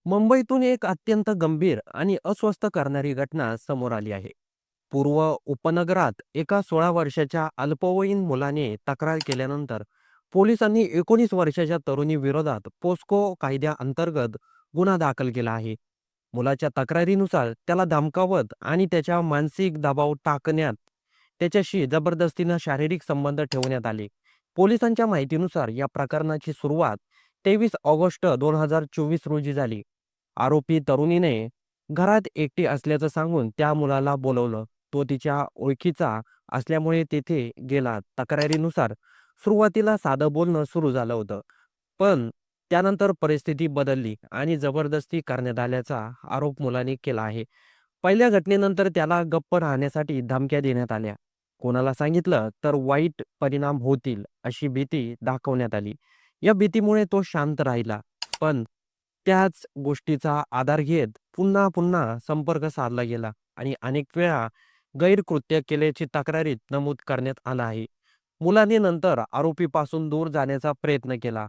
मुंबईतून एक अत्यंत गंभीर आणि अस्वस्थ करणारी घटना समोर आली आहे. पूर्व उपनगरात एका 16 वर्षाच्या अल्पवयीन मुलाने तक्रार केल्यानंतर पोलिसांनी 19 वर्षाच्या तरुणीविरोधात पोस्को कायद्याअंतर्गत गुन्हा दाखल केला आहे. मुलाच्या तक्रारीनुसार त्याला धमकावत आणि त्याच्या मानसिक दबाव टाकण्यात त्याच्याशी जबरदस्तीनं शारीरिक संबंध ठेवण्यात आले. पोलिसांच्या माहितीनुसार या प्रकरणाची सुरुवात 23 ऑगस्ट 2024 रोजी झाली. आरोपी तरुणीने घरात एकटी असल्याचं सांगून त्या मुलाला बोलवलं. तो तिच्या ओळखीचा असल्यामुळे तेथे गेला. तक्रारीनुसार सुरुवातीला साधं बोलणं सुरू झालं होतं. पण त्यानंतर परिस्थिती बदलली आणि जबरदस्ती करण्यात आल्याचा आरोप मुलाने केला आहे. पहिल्या घटनेनंतर त्याला गप्प राहण्यासाठी धमक्या देण्यात आल्या. कोणाला सांगितलं तर वाईट परिणाम होतील अशी भीती दाखवण्यात आली. या भीतीमुळे तो शांत राहिला. पण त्याच गोष्टीचा आधार घेत पुन्हा पुन्हा संपर्क साधला गेला आणि अनेक वेळा गैरकृत्य केल्याची तक्रारीत नमूद करण्यात आलं आहे. मुलाने नंतर आरोपीपासून दूर जाण्याचा प्रयत्न केला.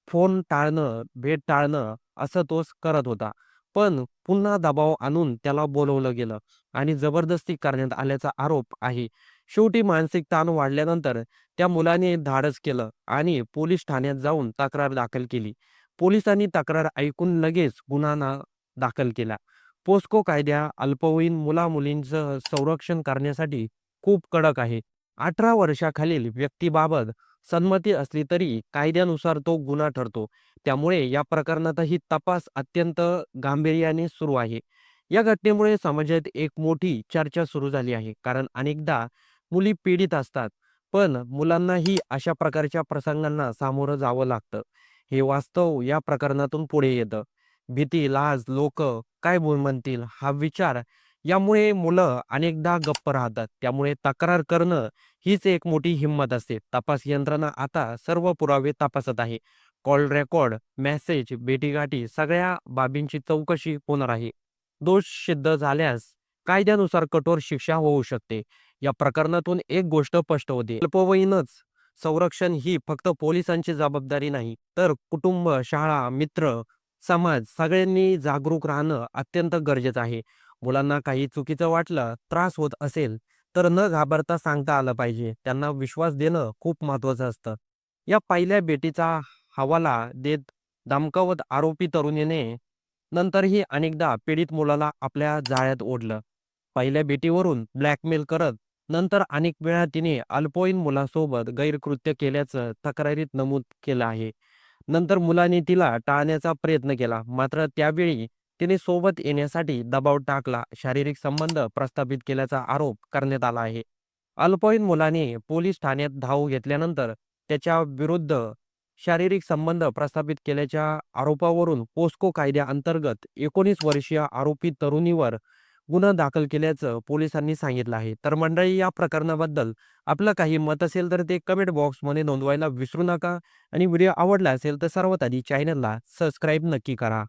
फोन टाळणं, भेट टाळणं असं तो करत होता. पण पुन्हा दबाव आणून त्याला बोलवलं गेलं आणि जबरदस्ती करण्यात आल्याचा आरोप आहे. शेवटी मानसिक ताण वाढल्यानंतर त्या मुलाने धाडस केलं आणि पोलीस ठाण्यात जाऊन तक्रार दाखल केली. पोलिसांनी तक्रार ऐकून लगेच दाखल केला. पोस्को कायदा अल्पवयीन मुला-मुलींचं संरक्षण करण्यासाठी खूप कडक आहे. 18 वर्षाखालील व्यक्तीबाबत संमती असली तरी कायद्यानुसार तो गुन्हा ठरतो. त्यामुळे या प्रकरणातही तपास अत्यंत गांभीर्याने सुरू आहे. या घटनेमुळे समाजात एक मोठी चर्चा सुरू झाली आहे. कारण अनेकदा मुली पीडित असतात, पण मुलांनाही अशा प्रकारच्या प्रसंगांना सामोरं जावं लागतं. हे वास्तव या प्रकरणातून पुढे येतं. भीती, लाज, लोकं काय म्हणतील हा विचार यामुळे मुलं अनेकदा गप्प राहतात. त्यामुळे तक्रार करणं हीच एक मोठी हिंमत असते. तपास यंत्रणा आता सर्व पुरावे तपासत आहे. कॉल रेकॉर्ड, मेसेज, भेटीगाठी सगळ्या बाबींची चौकशी होणार आहे. दोष सिद्ध झाल्यास कायद्यानुसार कठोर शिक्षा होऊ शकते. या प्रकरणातून एक गोष्ट स्पष्ट होते. अल्पवयीनच संरक्षण ही फक्त पोलिसांची जबाबदारी नाही, तर कुटुंब, शाळा, मित्र, समाज सगळ्यांनी जागरूक राहणं अत्यंत गरजेचं आहे. मुलांना काही चुकीचं वाटलं, त्रास होत असेल, तर न घाबरता सांगता आलं पाहिजे. त्यांना विश्वास देणं खूप महत्त्वाचं असतं. या पहिल्या भेटीचा हवाला देत धमकावत आरोपी तरुणीने नंतरही अनेकदा पीडित मुलाला आपल्या जाळ्यात ओढलं. पहिल्या भेटीवरून ब्लॅकमेल करत नंतर अनेक वेळा तिने अल्पवयीन मुलासोबत गैरकृत्य केल्याचं तक्रारीत नमूद केलं आहे. नंतर मुलाने तिला टाळण्याचा प्रयत्न केला. मात्र त्यावेळी तिने सोबत येण्यासाठी दबाव टाकला. शारीरिक संबंध प्रस्थापित केल्याचा आरोप करण्यात आला आहे. अल्पवयीन मुलाने पोलीस ठाण्यात धाव घेतल्यानंतर त्याच्या विरुद्ध शारीरिक संबंध प्रस्थापित केल्याच्या आरोपावरून पोस्को कायद्याअंतर्गत 19 वर्षीय आरोपी तरुणीवर गुन्हा दाखल केल्याचं पोलिसांनी सांगितलं आहे. तर मंडळी या प्रकरणाबद्दल आपलं काही मत असेल तर ते कमेंट बॉक्समध्ये नोंदवायला विसरू नका आणि व्हिडिओ आवडला असेल तर सर्वात आधी चॅनलला सबस्क्राईब नक्की करा.